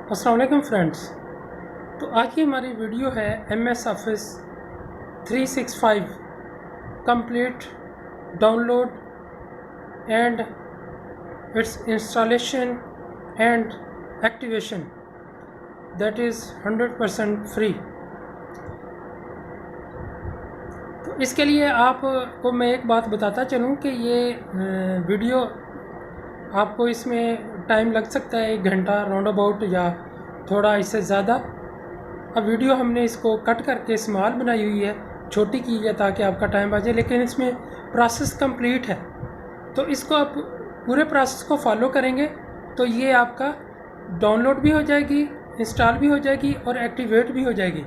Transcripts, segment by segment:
अस्सलाम वालेकुम फ्रेंड्स। तो आज की हमारी वीडियो है MS office 365 complete download and it's installation and activation that is 100% free. तो इसके लिए आपको मैं एक बात बताता चलूँ कि ये वीडियो आपको इसमें टाइम लग सकता है 1 घंटा राउंड अबाउट या थोड़ा इससे ज़्यादा। अब वीडियो हमने इसको कट करके स्मॉल बनाई हुई है, छोटी की है ताकि आपका टाइम बचे, लेकिन इसमें प्रोसेस कंप्लीट है। तो इसको आप पूरे प्रोसेस को फॉलो करेंगे तो ये आपका डाउनलोड भी हो जाएगी, इंस्टॉल भी हो जाएगी और एक्टिवेट भी हो जाएगी।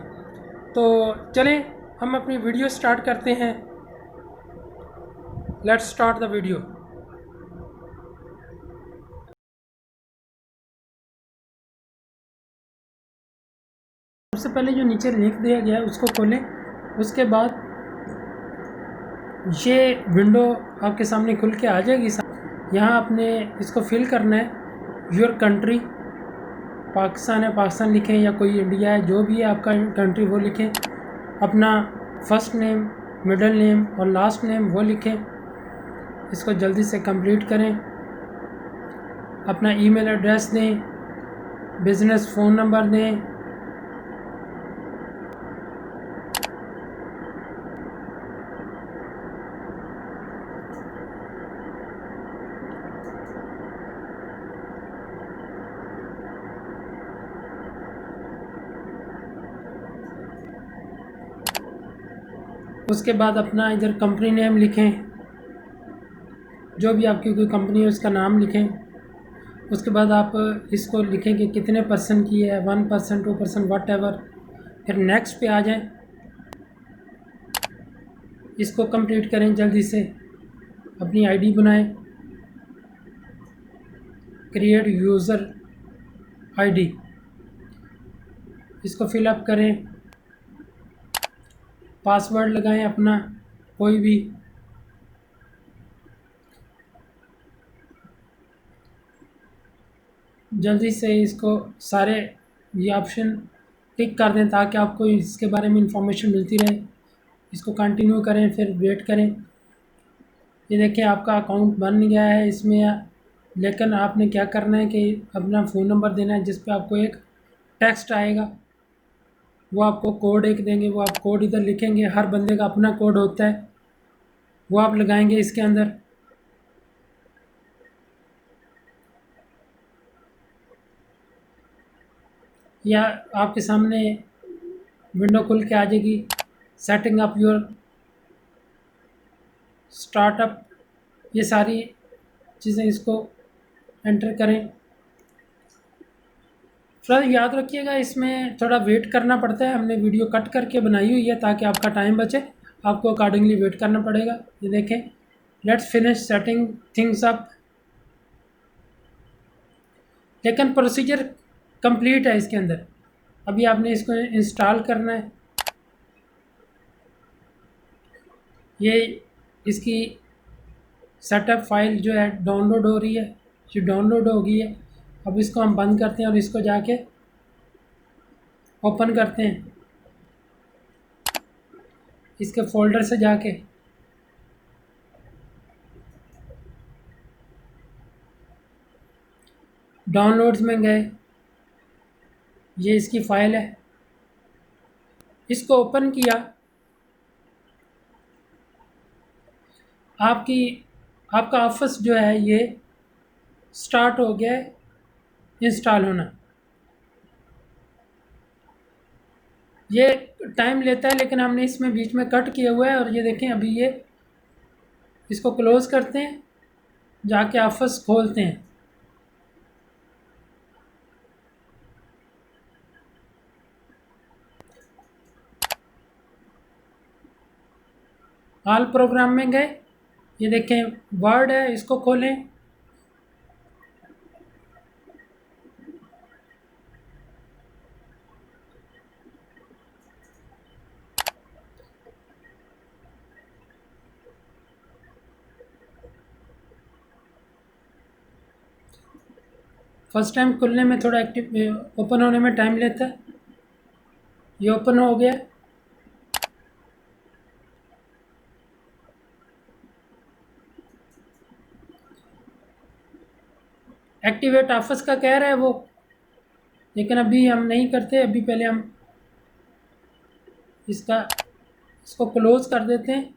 तो चलें हम अपनी वीडियो स्टार्ट करते हैं। Let's start the video. सबसे पहले जो नीचे लिंक दिया गया है उसको खोलें। उसके बाद ये विंडो आपके सामने खुल के आ जाएगी। यहाँ आपने इसको फिल करना है। योर कंट्री पाकिस्तान है, पाकिस्तान लिखें, या कोई इंडिया है, जो भी है आपका कंट्री वो लिखें। अपना फर्स्ट नेम, मिडिल नेम और लास्ट नेम वो लिखें। इसको जल्दी से कंप्लीट करें। अपना ईमेल एड्रेस दें, बिज़नेस फ़ोन नंबर दें। उसके बाद अपना इधर कंपनी नेम लिखें, जो भी आपकी कोई कंपनी है उसका नाम लिखें। उसके बाद आप इसको लिखें कि कितने परसेंट की है, 1%, 2%, वट एवर। फिर नेक्स्ट पे आ जाएं। इसको कंप्लीट करें जल्दी से। अपनी आईडी बनाएं, क्रिएट यूज़र आईडी, इसको फिलअप करें। पासवर्ड लगाएं अपना कोई भी। जल्दी से इसको सारे ये ऑप्शन टिक कर दें ताकि आपको इसके बारे में इंफॉर्मेशन मिलती रहे। इसको कंटिन्यू करें, फिर वेट करें। ये देखिए आपका अकाउंट बन गया है इसमें, लेकिन आपने क्या करना है कि अपना फ़ोन नंबर देना है जिस पे आपको एक टेक्स्ट आएगा, वो आपको कोड एक देंगे। वो आप कोड इधर लिखेंगे। हर बंदे का अपना कोड होता है, वो आप लगाएंगे इसके अंदर। या आपके सामने विंडो खुल के आ जाएगी, सेटिंग अप योर स्टार्टअप। ये सारी चीज़ें इसको एंटर करें। थोड़ा याद रखिएगा इसमें थोड़ा वेट करना पड़ता है। हमने वीडियो कट करके बनाई हुई है ताकि आपका टाइम बचे, आपको अकॉर्डिंगली वेट करना पड़ेगा। ये देखें, let's finish setting things up. लेकिन प्रोसीजर कंप्लीट है इसके अंदर। अभी आपने इसको इंस्टॉल करना है। ये इसकी सेटअप फाइल जो है डाउनलोड हो रही है, जो डाउनलोड हो गई है। अब इसको हम बंद करते हैं और इसको जाके ओपन करते हैं। इसके फोल्डर से जाके डाउनलोड्स में गए, ये इसकी फ़ाइल है। इसको ओपन किया, आपका ऑफिस जो है ये स्टार्ट हो गया है इंस्टॉल होना। ये टाइम लेता है लेकिन हमने इसमें बीच में कट किया हुआ है। और ये देखें, अभी ये इसको क्लोज़ करते हैं, जाके ऑफिस खोलते हैं। ऑल प्रोग्राम में गए, ये देखें वर्ड है, इसको खोलें। फर्स्ट टाइम खुलने में थोड़ा एक्टिव ओपन होने में टाइम लेता है। ये ओपन हो गया। एक्टिवेट ऑफिस का कह रहा है वो, लेकिन अभी हम नहीं करते। अभी पहले हम इसको क्लोज कर देते हैं।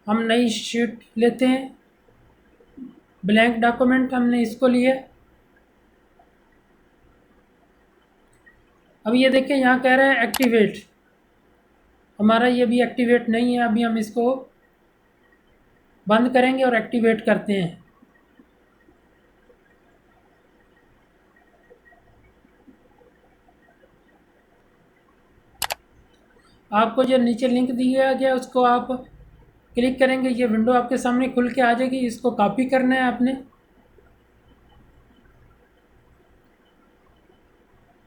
हम नई शीट लेते हैं, ब्लैंक डॉक्यूमेंट हमने इसको लिया। अब ये देखें यहाँ कह रहा है एक्टिवेट, हमारा ये भी एक्टिवेट नहीं है। अभी हम इसको बंद करेंगे और एक्टिवेट करते हैं। आपको जो नीचे लिंक दिया गया उसको आप क्लिक करेंगे, ये विंडो आपके सामने खुल के आ जाएगी। इसको कॉपी करना है आपने।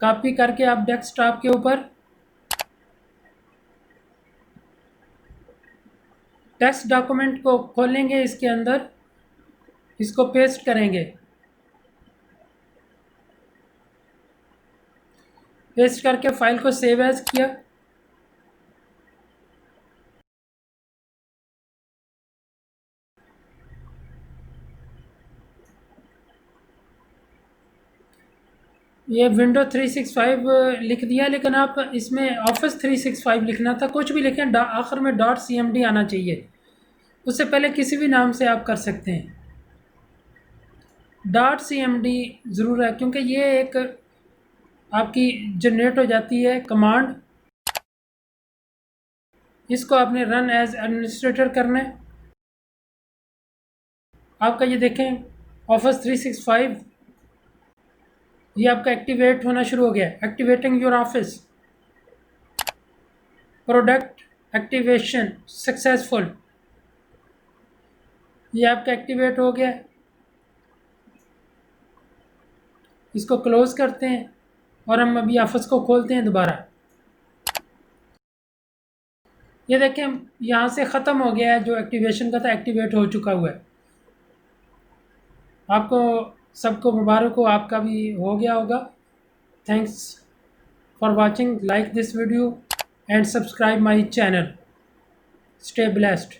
कॉपी करके आप डेस्कटॉप के ऊपर टेक्स्ट डॉक्यूमेंट को खोलेंगे, इसके अंदर इसको पेस्ट करेंगे। पेस्ट करके फाइल को सेव एज किया। ये विंडो 365 लिख दिया, लेकिन आप इसमें ऑफिस 365 लिखना था। कुछ भी लिखें, आखिर में .cmd आना चाहिए। उससे पहले किसी भी नाम से आप कर सकते हैं। .cmd ज़रूर है, क्योंकि ये एक आपकी जनरेट हो जाती है कमांड। इसको आपने रन एज एडमिनिस्ट्रेटर करना है। आपका ये देखें ऑफिस 365 ये आपका एक्टिवेट होना शुरू हो गया। Activating your office, product activation successful, ये आपका एक्टिवेट हो गया। इसको क्लोज करते हैं और हम अभी ऑफिस को खोलते हैं दोबारा। ये देखें यहाँ से ख़त्म हो गया है, जो एक्टिवेशन का था एक्टिवेट हो चुका हुआ है। आपको सबको मुबारक हो, आपका भी हो गया होगा। Thanks for watching, like this video and subscribe my channel. Stay blessed.